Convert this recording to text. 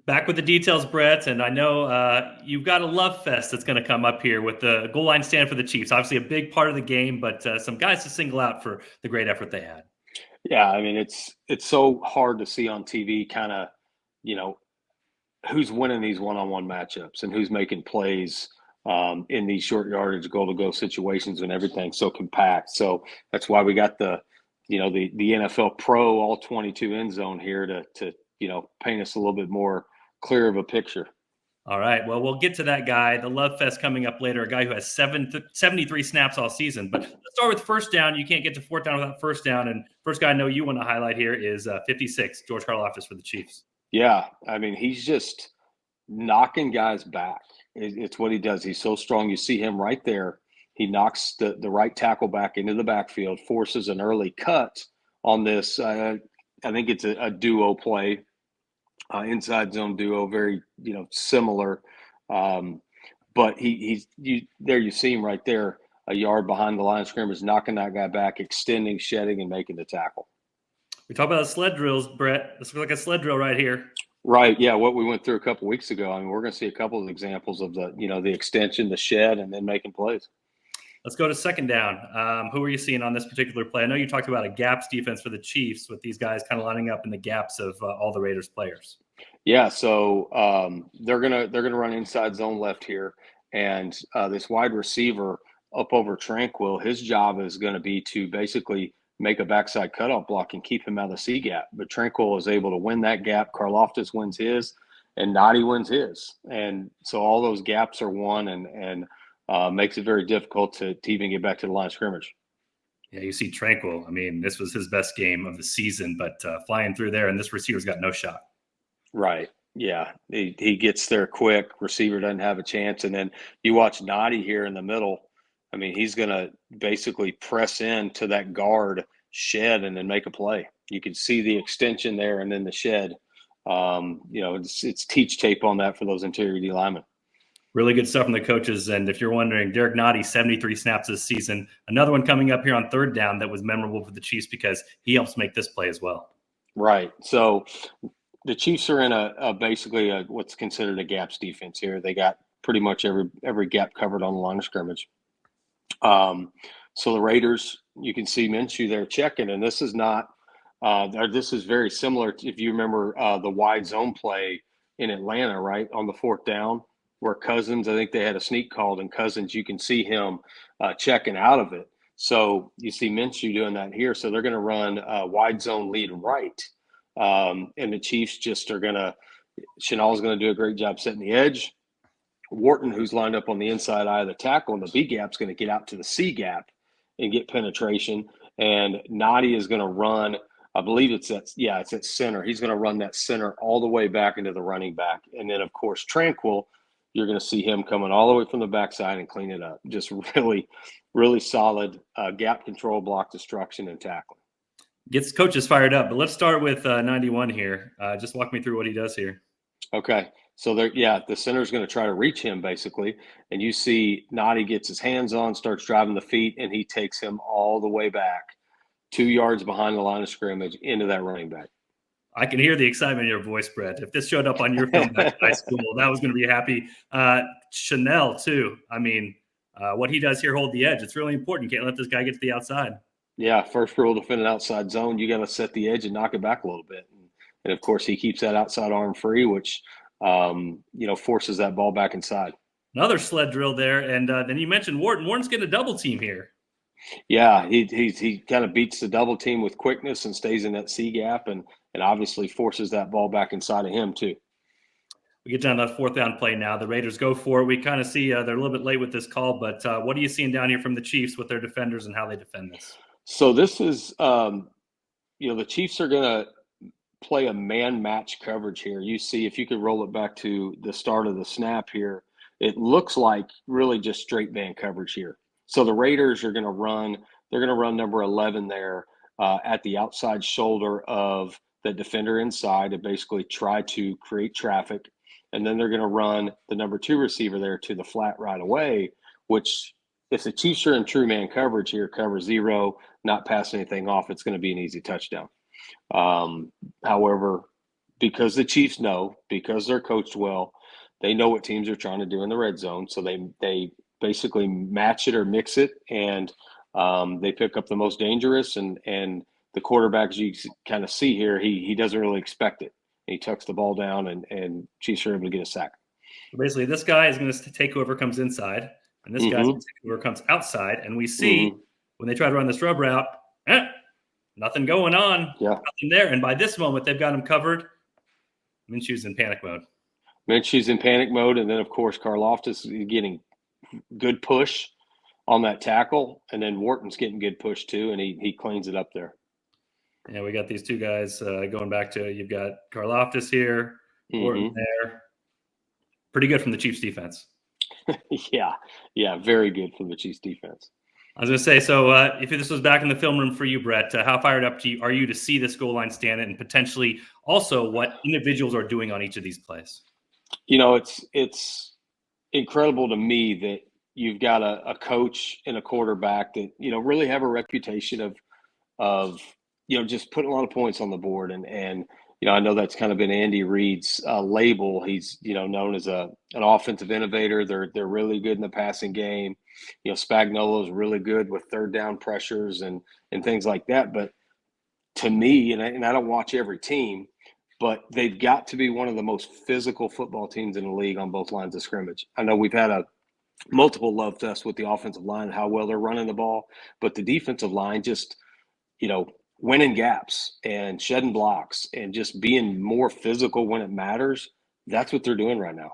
Back with the details, Brett, and I know you've got a love fest that's going to come up here with the goal line stand for the Chiefs. Obviously, a big part of the game, but some guys to single out for the great effort they had. Yeah, I mean it's so hard to see on TV kind of, you know, who's winning these one-on-one matchups and who's making plays in these short yardage goal-to-go situations when everything's so compact. So that's why we got the NFL Pro all 22 end zone here to paint us a little bit more clear of a picture. All right. Well, we'll get to that guy. The Love Fest coming up later, a guy who has 73 snaps all season. But let's start with first down. You can't get to fourth down without first down. And first guy I know you want to highlight here is 56, George Karlaftis for the Chiefs. Yeah, I mean, he's just knocking guys back. It's what he does. He's so strong. You see him right there. He knocks the right tackle back into the backfield, forces an early cut on this. I think it's a duo play, inside zone duo, very similar. But you see him right there, a yard behind the line of scrimmage, knocking that guy back, extending, shedding, and making the tackle. We talk about sled drills, Brett. This looks like a sled drill right here. Right. Yeah. What we went through a couple of weeks ago. I mean, we're going to see a couple of examples of the extension, the shed, and then making plays. Let's go to second down. Who are you seeing on this particular play? I know you talked about a gaps defense for the Chiefs with these guys kind of lining up in the gaps of all the Raiders players. Yeah. So they're gonna run inside zone left here, and this wide receiver up over Tranquill, his job is going to be to basically make a backside cutoff block and keep him out of the C gap. But Tranquill is able to win that gap. Karlaftis wins his, and Nnadi wins his. And so all those gaps are won and makes it very difficult to even get back to the line of scrimmage. Yeah, you see Tranquill. I mean, this was his best game of the season, but flying through there, and this receiver's got no shot. Right. Yeah. He gets there quick. Receiver doesn't have a chance. And then you watch Nnadi here in the middle. I mean, he's going to basically press into that guard shed and then make a play. You can see the extension there and then the shed. It's teach tape on that for those interior D linemen. Really good stuff from the coaches. And if you're wondering, Derrick Nnadi, 73 snaps this season. Another one coming up here on third down that was memorable for the Chiefs because he helps make this play as well. Right. So the Chiefs are in basically what's considered a gaps defense here. They got pretty much every gap covered on the line of scrimmage. So the Raiders, you can see Minshew there checking, and this is not this is very similar to, if you remember the wide zone play in Atlanta, right, on the fourth down, where Cousins, I think they had a sneak called, and Cousins, you can see him checking out of it. So you see Minshew doing that here. So they're going to run wide zone lead right. And the Chiefs just are going to – Chenal's going to do a great job setting the edge. Wharton, who's lined up on the inside eye of the tackle, and the B gap's going to get out to the C gap and get penetration. And Nnadi is going to run, I believe it's at center. He's going to run that center all the way back into the running back. And then, of course, Tranquill, you're going to see him coming all the way from the backside and clean it up. Just really, really solid gap control, block destruction, and tackling. Gets coaches fired up. But let's start with 91 here. Just walk me through what he does here. Okay. So the center's going to try to reach him basically, and you see Nnadi gets his hands on, starts driving the feet, and he takes him all the way back 2 yards behind the line of scrimmage into that running back. I can hear the excitement in your voice, Brett. If this showed up on your film back in high school, that was going to be happy. Chenal, too. I mean, what he does here, hold the edge. It's really important. You can't let this guy get to the outside. Yeah, first rule to defend an outside zone, you got to set the edge and knock it back a little bit. And of course, he keeps that outside arm free, which forces that ball back inside. Another sled drill there. And then you mentioned Wharton. Wharton's getting a double team here. Yeah, he kind of beats the double team with quickness and stays in that C gap and obviously forces that ball back inside of him too. We get down to the fourth down play now. The Raiders go for it. We kind of see they're a little bit late with this call, but what are you seeing down here from the Chiefs with their defenders and how they defend this? So this is, the Chiefs are going to play a man match coverage here. You see, if you could roll it back to the start of the snap here, it looks like really just straight man coverage here. So the Raiders are going to run, they're going to run number 11 there at the outside shoulder of the defender inside to basically try to create traffic. And then they're going to run the number 2 receiver there to the flat right away, which if the Chiefs are in true man coverage here, cover 0, not pass anything off, it's going to be an easy touchdown. However, because the Chiefs know, because they're coached well, they know what teams are trying to do in the red zone. So they basically match it or mix it, and they pick up the most dangerous. And the quarterback, as you kind of see here, he doesn't really expect it. He tucks the ball down, and Chiefs are able to get a sack. So basically, this guy is going to take whoever comes inside, and this guy's going to take whoever comes outside. And we see when they try to run this rub route, nothing going on, nothing there. And by this moment, they've got him covered. Minshew's in panic mode. Minshew's in panic mode, and then of course Karlaftis is getting good push on that tackle, and then Wharton's getting good push too, and he cleans it up there. Yeah, we got these two guys going back to, you've got Karlaftis here, Wharton there. Pretty good from the Chiefs defense. Yeah, very good from the Chiefs defense. I was going to say, so if this was back in the film room for you, Brett, how fired up are you to see this goal line stand and potentially also what individuals are doing on each of these plays? You know, it's incredible to me that you've got a coach and a quarterback that, you know, really have a reputation of you know, just putting a lot of points on the board. And you know, I know that's kind of been Andy Reid's label. He's, you know, known as an offensive innovator. They're really good in the passing game. You know, Spagnuolo is really good with third down pressures and things like that. But to me, and I don't watch every team, but they've got to be one of the most physical football teams in the league on both lines of scrimmage. I know we've had multiple love fests with the offensive line, how well they're running the ball, but the defensive line just, you know, winning gaps and shedding blocks and just being more physical when it matters. That's what they're doing right now.